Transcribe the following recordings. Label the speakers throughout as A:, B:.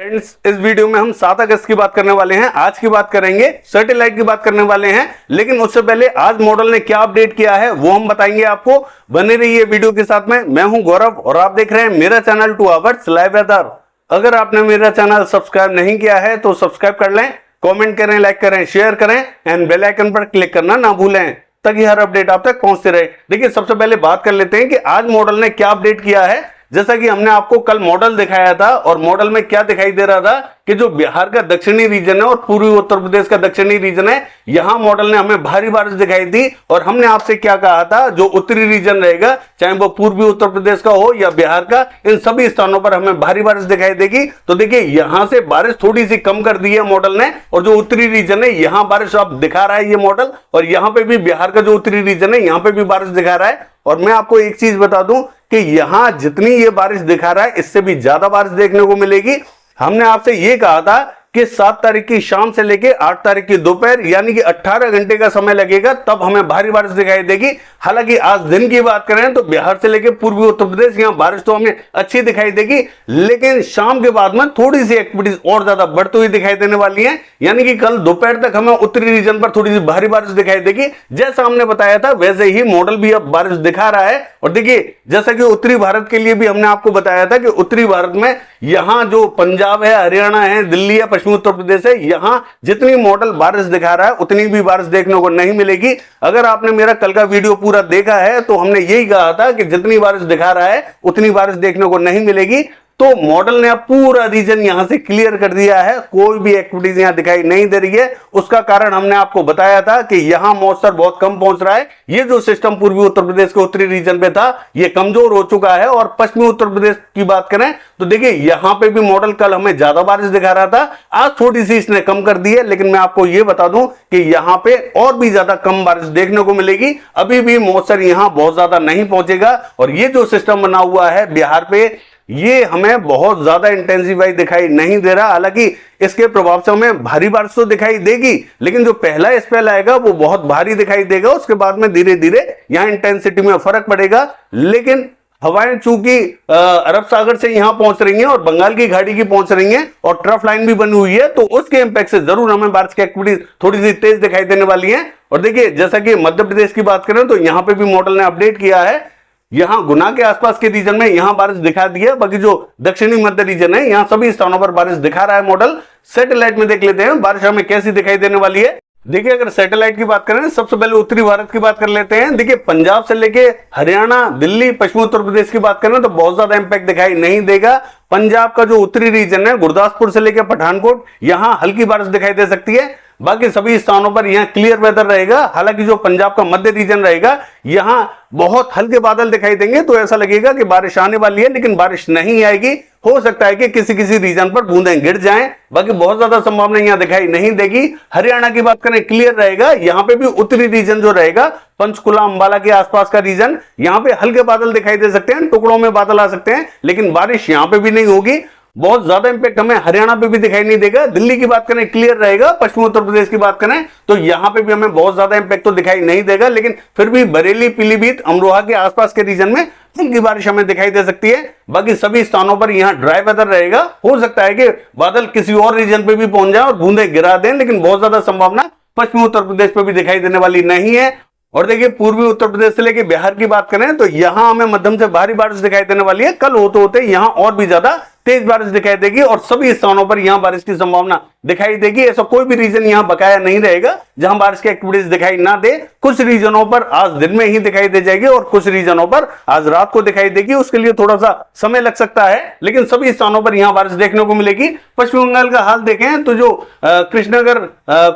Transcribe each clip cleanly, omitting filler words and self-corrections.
A: Friends, इस video में हम 7 अगस्त की बात करने वाले हैं। आज की बात करेंगे, सैटेलाइट की बात करने वाले हैं। लेकिन उससे पहले आज मॉडल ने क्या अपडेट किया है वो हम बताएंगे आपको। बने रहिए वीडियो के साथ में। मैं हूं गौरव और आप देख रहे हैं मेरा चैनल 2 आवर्स लाइव वेदर। अगर आपने मेरा चैनल सब्सक्राइब नहीं किया है तो सब्सक्राइब कर लें, कॉमेंट करें, लाइक करें, शेयर करें एंड बेल आइकन पर क्लिक करना ना भूलें ताकि हर अपडेट आप तक पहुंचते रहे। देखिए, सबसे पहले बात कर लेते हैं कि आज मॉडल ने क्या अपडेट किया है। जैसा कि हमने आपको कल मॉडल दिखाया था और मॉडल में क्या दिखाई दे रहा था कि जो बिहार का दक्षिणी रीजन है और पूर्वी उत्तर प्रदेश का दक्षिणी रीजन है, यहां मॉडल ने हमें भारी बारिश दिखाई दी। और हमने आपसे क्या कहा था, जो उत्तरी रीजन रहेगा, चाहे वो पूर्वी उत्तर प्रदेश का हो या बिहार का, इन सभी स्थानों पर हमें भारी बारिश दिखाई देगी। तो देखिए, यहां से बारिश थोड़ी सी कम कर दी है मॉडल ने, और जो उत्तरी रीजन है यहां बारिश अब दिखा रहा है ये मॉडल। और यहां पे भी बिहार का जो उत्तरी रीजन है यहां पे भी बारिश दिखा रहा है। और मैं आपको एक चीज बता दूं कि यहां जितनी ये बारिश दिखा रहा है इससे भी ज्यादा बारिश देखने को मिलेगी। हमने आपसे ये कहा था कि 7 तारीख की शाम से लेके 8 तारीख की दोपहर यानी कि 18 घंटे का समय लगेगा, तब हमें भारी बारिश दिखाई देगी। हालांकि आज दिन की बात करें तो बिहार से लेके पूर्वी उत्तर प्रदेश यहां बारिश तो हमें अच्छी दिखाई देगी, लेकिन शाम के बाद में थोड़ी सी एक्टिविटीज और ज्यादा बढ़ती हुई दिखाई देने वाली है। यानी कि कल दोपहर तक हमें उत्तरी रीजन पर थोड़ी सी भारी बारिश दिखाई देगी। जैसा हमने बताया था वैसे ही मॉडल भी अब बारिश दिखा रहा है। और देखिए, जैसा कि उत्तरी भारत के लिए भी हमने आपको बताया था कि उत्तरी भारत में यहां जो पंजाब है, हरियाणा है, दिल्ली है, पश्चिमी उत्तर प्रदेश है, यहां जितनी मॉडल बारिश दिखा रहा है उतनी भी बारिश देखने को नहीं मिलेगी। अगर आपने मेरा कल का वीडियो पूरा देखा है तो हमने यही कहा था कि जितनी बारिश दिखा रहा है उतनी बारिश देखने को नहीं मिलेगी। तो मॉडल ने अब पूरा रीजन यहां से क्लियर कर दिया है, कोई भी एक्टिविटीज यहां दिखाई नहीं दे रही है। उसका कारण हमने आपको बताया था कि यहां मॉइस्चर बहुत कम पहुंच रहा है। ये जो सिस्टम पूर्वी उत्तर प्रदेश के उत्तरी रीजन पे था ये कमजोर हो चुका है। और पश्चिमी उत्तर प्रदेश की बात करें तो देखिए, यहां पे भी मॉडल कल हमें ज्यादा बारिश दिखा रहा था, आज थोड़ी सी इसने कम कर दी है। लेकिन मैं आपको यह बता दूं कि यहां पे और भी ज्यादा कम बारिश देखने को मिलेगी। अभी भी मॉइस्चर यहां बहुत ज्यादा नहीं पहुंचेगा। और ये जो सिस्टम बना हुआ है बिहार पे, ये हमें बहुत ज्यादा इंटेंसिफाई दिखाई नहीं दे रहा। हालांकि इसके प्रभाव से हमें भारी बारिश तो दिखाई देगी, लेकिन जो पहला स्पेल आएगा वो बहुत भारी दिखाई देगा। उसके बाद में धीरे धीरे यहां इंटेंसिटी में फर्क पड़ेगा। लेकिन हवाएं चूंकि अरब सागर से यहां पहुंच रही हैं और बंगाल की खाड़ी की पहुंच रही हैं और ट्रफ लाइन भी बनी हुई है, तो उसके इंपैक्ट से जरूर हमें बारिश की एक्टिविटी थोड़ी सी तेज दिखाई देने वाली है। और देखिए, जैसा कि मध्य प्रदेश की बात करें तो यहां पे भी मॉडल ने अपडेट किया है। यहां गुना के आसपास के रीजन में यहां बारिश दिखा दी है, बाकी जो दक्षिणी मध्य रीजन है यहां सभी स्थानों पर बारिश दिखा रहा है मॉडल। सैटेलाइट में देख लेते हैं बारिश हमें कैसी दिखाई देने वाली है। देखिए, अगर सैटेलाइट की बात करें सबसे पहले उत्तरी भारत की बात कर लेते हैं। देखिए, पंजाब से लेके हरियाणा, दिल्ली, पश्चिमी उत्तर प्रदेश की बात करें तो बहुत ज्यादा इंपैक्ट दिखाई नहीं देगा। पंजाब का जो उत्तरी रीजन है, गुरदासपुर से लेकर पठानकोट, यहां हल्की बारिश दिखाई दे सकती है। बाकी सभी स्थानों पर यहां क्लियर वेदर रहेगा। हालांकि जो पंजाब का मध्य रीजन रहेगा यहां बहुत हल्के बादल दिखाई देंगे, तो ऐसा लगेगा कि बारिश आने वाली है, लेकिन बारिश नहीं आएगी। हो सकता है कि किसी किसी रीजन पर बूंदें गिर जाएं, बाकी बहुत ज्यादा संभावना यहां दिखाई नहीं देगी। हरियाणा की बात करें क्लियर रहेगा। यहां पे भी उत्तरी रीजन जो रहेगा, पंचकुला, अंबाला के आसपास का रीजन, यहां पे हल्के बादल दिखाई दे सकते हैं, टुकड़ों में बादल आ सकते हैं, लेकिन बारिश यहां पे भी नहीं होगी। बहुत ज्यादा इंपैक्ट हमें हरियाणा पे भी दिखाई नहीं देगा। दिल्ली की बात करें क्लियर रहेगा। पश्चिमी उत्तर प्रदेश की बात करें तो यहां पे भी हमें बहुत ज्यादा इंपैक्ट तो दिखाई नहीं देगा, लेकिन फिर भी बरेली, पीलीभीत, अमरोहा के आसपास के रीजन में हल्की बारिश हमें दिखाई दे सकती है। बाकी सभी स्थानों पर यहां ड्राई वेदर रहेगा। हो सकता है कि बादल किसी और रीजन पे भी पहुंच जाए और बूंदे गिरा दें, लेकिन बहुत ज्यादा संभावना पश्चिमी उत्तर प्रदेश पे भी दिखाई देने वाली नहीं है। और देखिए, पूर्वी उत्तर प्रदेश से लेकर बिहार की बात करें तो यहां हमें मध्यम से भारी बारिश दिखाई देने वाली है। कल होते होते यहां और भी ज्यादा तेज बारिश दिखाई देगी और सभी स्थानों पर यहां बारिश की संभावना दिखाई देगी। ऐसा कोई भी रीजन यहां बकाया नहीं रहेगा जहां बारिश की एक्टिविटीज दिखाई ना दे। कुछ रीजनों पर आज दिन में ही दिखाई दे जाएगी और कुछ रीजनों पर आज रात को दिखाई देगी। उसके लिए थोड़ा सा समय लग सकता है, लेकिन सभी स्थानों पर यहां बारिश देखने को मिलेगी। पश्चिम बंगाल का हाल देखें तो जो कृष्णनगर,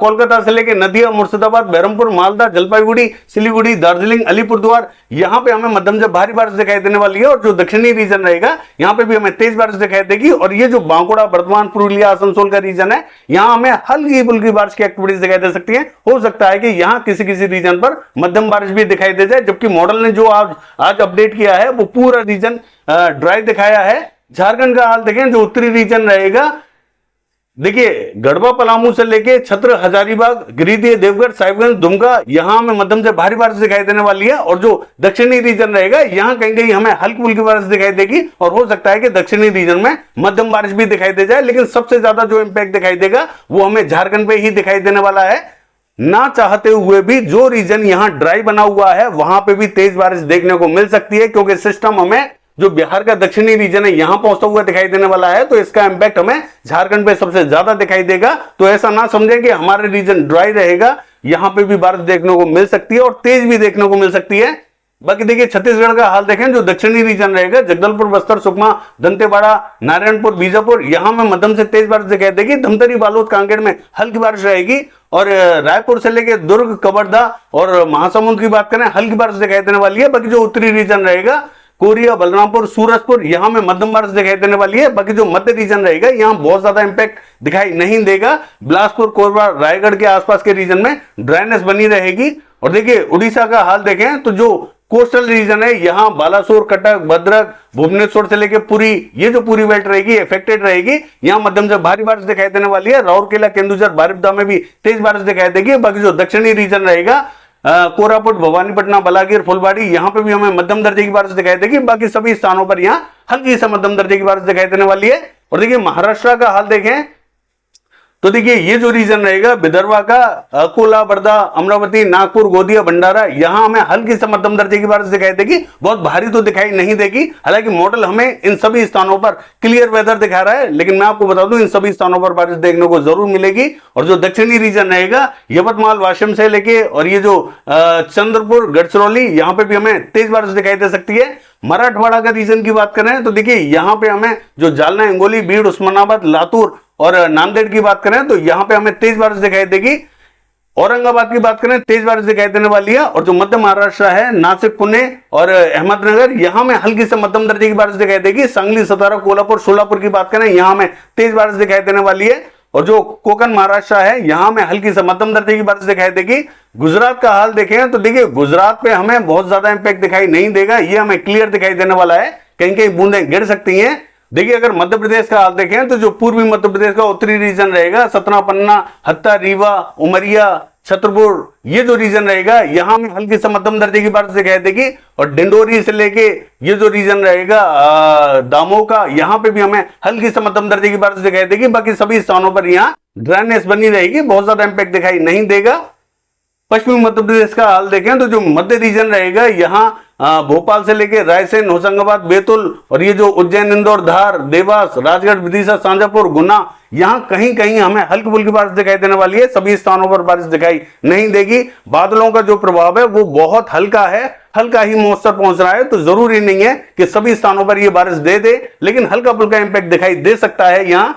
A: कोलकाता से लेकर नदिया, मुर्शिदाबाद, बहरमपुर, मालदा, जलपाईगुड़ी, सिलीगुड़ी, दार्जिलिंग, अलीपुरद्वार, यहां पे हमें मध्यम से भारी बारिश दिखाई देने वाली है। और जो दक्षिणी रीजन रहेगा यहां पे भी हमें तेज बारिश दिखाई देगी। और ये जो बांकुड़ा, बर्धमान, पुरुलिया, आसनसोल का रीजन है, यहां हमें हल्की फुल्की बारिश की एक्टिविटीज दिखाई दे सकती है। हो सकता है कि यहां किसी किसी रीजन पर मध्यम बारिश भी दिखाई दे जाए, जबकि मॉडल ने जो आज अपडेट किया है वो पूरा रीजन ड्राई दिखाया है। झारखंड का हाल देखें, जो उत्तरी रीजन रहेगा देखिए गढ़वा पलामू से लेके छत्र हजारीबाग गिरिडीह देवघर साहिबगंज दुमका यहां हमें मध्यम से भारी बारिश दिखाई देने वाली है। और जो दक्षिणी रीजन रहेगा यहां कहीं कहीं हमें हल्की फुल्की बारिश दिखाई देगी और हो सकता है कि दक्षिणी रीजन में मध्यम बारिश भी दिखाई दे जाए। लेकिन सबसे ज्यादा जो इंपैक्ट दिखाई देगा वो हमें झारखंड पे ही दिखाई देने वाला है। ना चाहते हुए भी जो रीजन यहां ड्राई बना हुआ है वहां पे भी तेज बारिश देखने को मिल सकती है, क्योंकि सिस्टम हमें जो बिहार का दक्षिणी रीजन है यहां पहुंचता हुआ दिखाई देने वाला है। तो इसका इंपैक्ट हमें झारखंड पे सबसे ज्यादा दिखाई देगा। तो ऐसा ना समझें कि हमारा रीजन ड्राई रहेगा, यहां पे भी बारिश देखने को मिल सकती है और तेज भी देखने को मिल सकती है। बाकी देखिए छत्तीसगढ़ का हाल देखें, जो दक्षिणी रीजन रहेगा जगदलपुर बस्तर सुकमा दंतेवाड़ा नारायणपुर बीजापुर यहां में मध्यम से तेज बारिश दिखाई देगी। धमतरी बालोद कांकेर में हल्की बारिश रहेगी और रायपुर से लेकर दुर्ग कवर्धा और महासमुंद की बात करें हल्की बारिश दिखाई देने वाली है। बाकी जो उत्तरी रीजन रहेगा कोरिया बलरामपुर सूरजपुर यहां में मध्यम बारिश दिखाई देने वाली है। बाकी जो मध्य रीजन रहेगा यहां बहुत ज्यादा इंपैक्ट दिखाई नहीं देगा। बिलासपुर कोरबा रायगढ़ के आसपास के रीजन में ड्राइनेस बनी रहेगी। और देखिए उड़ीसा का हाल देखें तो जो कोस्टल रीजन है यहां बालासोर कटक भद्रक भुवनेश्वर से लेकर पुरी ये जो पूरी बेल्ट रहेगी इफेक्टेड रहेगी। यहां मध्यम से भारी बारिश दिखाई देने वाली है। राउरकेला केंदुझर बारिपदा में भी तेज बारिश दिखाई देगी। बाकी जो दक्षिणी रीजन रहेगा कोरापुट भवानीपटना बलागीर फुलबाड़ी यहां पे भी हमें मध्यम दर्जे की बारिश दिखाई देगी। बाकी सभी स्थानों पर यहां हल्की से मध्यम दर्जे की बारिश दिखाई देने वाली है। और देखिए महाराष्ट्र का हाल देखें तो देखिए ये जो रीजन रहेगा विदर्भा का अकोला वर्धा अमरावती नागपुर गोंदिया भंडारा यहां हमें हल्की से मध्यम दर्जे की बारिश दिखाई देगी। बहुत भारी तो दिखाई नहीं देगी, हालांकि मॉडल हमें इन सभी स्थानों पर क्लियर वेदर दिखा रहा है। लेकिन मैं आपको बता दूं इन सभी स्थानों पर बारिश देखने को जरूर मिलेगी। और जो दक्षिणी रीजन रहेगा यवतमाल वाशिम से लेके और ये जो चंद्रपुर गढ़चिरौली यहां पर भी हमें तेज बारिश दिखाई दे सकती है। मराठवाड़ा का रीजन की बात करें तो देखिए यहां पे हमें जो जालना हिंगोली बीड़ उस्मानाबाद लातूर और नांदेड़ की बात करें तो यहां पे हमें तेज बारिश दिखाई देगी। औरंगाबाद की बात करें तेज बारिश दिखाई देने वाली है। और जो मध्य महाराष्ट्र है नासिक पुणे और अहमदनगर यहां में हल्की से मध्यम दर्जे की बारिश दिखाई देगी। सांगली सतारा कोल्हापुर सोलापुर की बात करें यहां में तेज बारिश दिखाई देने वाली है। और जो कोकण महाराष्ट्र है यहां में हल्की से मध्यम दर्जे की बारिश दिखाई देगी। गुजरात का हाल देखें तो देखिए गुजरात पे हमें बहुत ज्यादा इंपैक्ट दिखाई नहीं देगा, ये हमें क्लियर दिखाई देने वाला है। कहीं कहीं बूंदें गिर सकती हैं। देखिए अगर मध्य प्रदेश का हाल देखें तो जो पूर्वी मध्य प्रदेश का उत्तरी रीजन रहेगा सतना पन्ना हत्ता रीवा उमरिया छतरपुर ये जो रीजन रहेगा यहां में हल्की से मध्यम दर्जे की बारिश दिखाई देगी। और डिंडोरी से लेके ये जो रीजन रहेगा दामोह का यहां पे भी हमें हल्की से मध्यम दर्जे की बारिश दिखाई देगी। बाकी सभी स्थानों पर यहां ड्राइनेस बनी रहेगी, बहुत ज्यादा इंपैक्ट दिखाई नहीं देगा। पश्चिमी मध्य प्रदेश का हाल देखें तो जो मध्य रीजन रहेगा यहां भोपाल से लेकर रायसेन होशंगाबाद बैतूल और ये जो उज्जैन इंदौर धार देवास राजगढ़ विदिशा शाजापुर गुना यहां कहीं कहीं हमें हल्की फुल्की बारिश दिखाई देने वाली है। सभी स्थानों पर बारिश दिखाई नहीं देगी। बादलों का जो प्रभाव है वो बहुत हल्का है, हल्का ही मॉइस्चर पहुंच रहा है। तो जरूरी नहीं है कि सभी स्थानों पर ये बारिश दे, लेकिन हल्का फुल्का इंपैक्ट दिखाई दे सकता है यहां।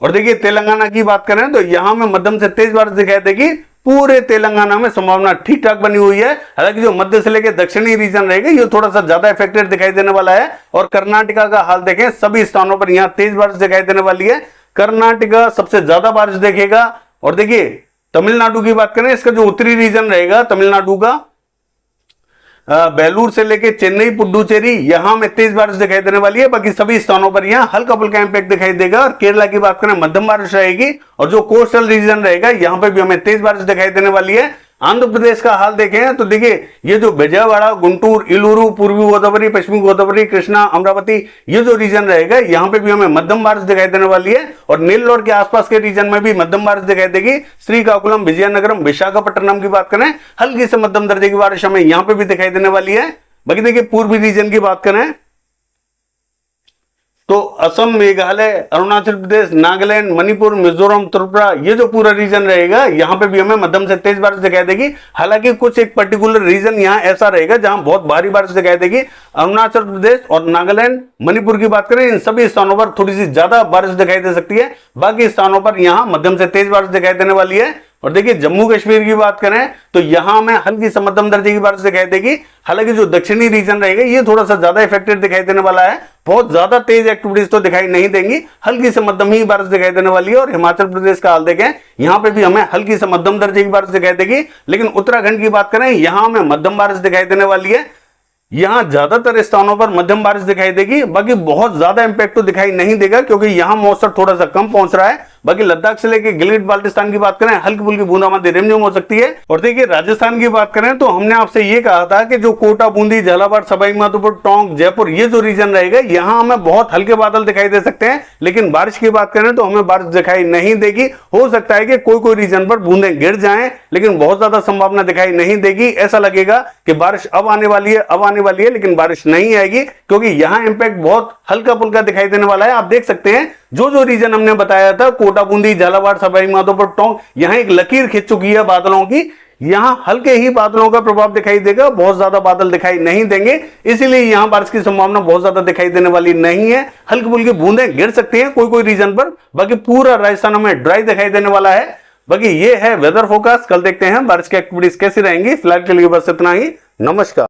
A: और देखिए तेलंगाना की बात करें तो यहां में मध्यम से तेज बारिश दिखाई देगी। पूरे तेलंगाना में संभावना ठीक ठाक बनी हुई है। हालांकि जो मध्य से लेकर दक्षिणी रीजन रहेगा ये थोड़ा सा ज्यादा इफेक्टेड दिखाई देने वाला है। और कर्नाटका का हाल देखें सभी स्थानों पर यहां तेज बारिश दिखाई देने वाली है। कर्नाटका सबसे ज्यादा बारिश देखेगा। और देखिए तमिलनाडु की बात करें इसका जो उत्तरी रीजन रहेगा तमिलनाडु का बेलूर से लेके चेन्नई पुडुचेरी यहां में तेज बारिश दिखाई देने वाली है। बाकी सभी स्थानों पर यहां हल्का फुल्का इंपैक्ट दिखाई देगा। और केरला की बात करें मध्यम बारिश रहेगी। और जो कोस्टल रीजन रहेगा यहां पे भी हमें तेज बारिश दिखाई देने वाली है। आंध्र प्रदेश का हाल देखें तो देखिए ये जो विजयवाड़ा गुंटूर इलूरू पूर्वी गोदावरी पश्चिमी गोदावरी कृष्णा अमरावती ये जो रीजन रहेगा यहां पे भी हमें मध्यम बारिश दिखाई देने वाली है। और नेल्लोर के आसपास के रीजन में भी मध्यम बारिश दिखाई देगी। श्रीकाकुलम विजयनगरम विशाखापट्टनम की बात करें हल्की से मध्यम दर्जे की बारिश हमें यहां पे भी दिखाई देने वाली है। बाकी देखिए पूर्वी रीजन की बात करें तो असम मेघालय अरुणाचल प्रदेश नागालैंड मणिपुर मिजोरम त्रिपुरा ये जो पूरा रीजन रहेगा यहां पे भी हमें मध्यम से तेज बारिश दिखाई देगी। हालांकि कुछ एक पर्टिकुलर रीजन यहां ऐसा रहेगा जहां बहुत भारी बारिश दिखाई देगी। अरुणाचल प्रदेश और नागालैंड मणिपुर की बात करें इन सभी स्थानों पर थोड़ी सी ज्यादा बारिश दिखाई दे सकती है। बाकी स्थानों पर यहां मध्यम से तेज बारिश दिखाई देने वाली है। और देखिए जम्मू कश्मीर की बात करें तो यहां में हल्की से मध्यम दर्जे की बारिश दिखाई देगी। हालांकि जो दक्षिणी रीजन रहेगा ये थोड़ा सा ज्यादा इफेक्टेड दिखाई देने वाला है। बहुत ज्यादा तेज एक्टिविटीज तो दिखाई नहीं देंगी, हल्की से मध्यम ही बारिश दिखाई देने वाली है। और हिमाचल प्रदेश का हाल देखें यहां पे भी हमें हल्की से मध्यम दर्जे की बारिश दिखाई देगी। लेकिन उत्तराखंड की बात करें यहां हमें मध्यम बारिश दिखाई देने वाली है। यहां ज्यादातर स्थानों पर मध्यम बारिश दिखाई देगी। बाकी बहुत ज्यादा इंपैक्ट तो दिखाई नहीं देगा क्योंकि यहां मॉइस्चर थोड़ा सा कम पहुंच रहा है। बाकी लद्दाख से लेके गिलगित बाल्टिस्तान की बात करें, हल्की फुल्की बूंदाबांदी रिमझिम हो सकती है। और देखिए राजस्थान की बात करें तो हमने आपसे ये कहा था कि जो कोटा, बूंदी, झालावाड़, सवाई माधोपुर, टोंक, जयपुर ये जो रीजन रहेगा यहाँ हमें बहुत हल्के बादल दिखाई दे सकते हैं, लेकिन बारिश की बात करें तो हमें बारिश दिखाई नहीं देगी। हो सकता है कि कोई रीजन पर बूंदें गिर जाएं, लेकिन बहुत ज्यादा संभावना दिखाई नहीं देगी। ऐसा लगेगा कि बारिश अब आने वाली है, लेकिन बारिश नहीं आएगी, क्योंकि यहां इंपैक्ट बहुत हल्का फुल्का दिखाई देने वाला है। आप देख सकते हैं जो रीजन हमने बताया था, कोटा, बूंदी, झालावाड़, सवाई माधोपुर, टोंक, यहां एक लकीर खिंच चुकी है बादलों की। यहां हल्के ही बादलों का प्रभाव दिखाई देगा, बहुत ज्यादा बादल दिखाई नहीं देंगे, इसीलिए यहां बारिश की संभावना बहुत ज्यादा दिखाई देने वाली नहीं है। हल्की फुल्की बूंदें गिर सकती हैं कोई रीजन पर, बाकी पूरा राजस्थान में ड्राई दिखाई देने वाला है। बाकी ये है वेदर फोरकास्ट। कल देखते हैं बारिश की एक्टिविटीज कैसी रहेंगी। फिलहाल के लिए बस इतना ही। नमस्कार।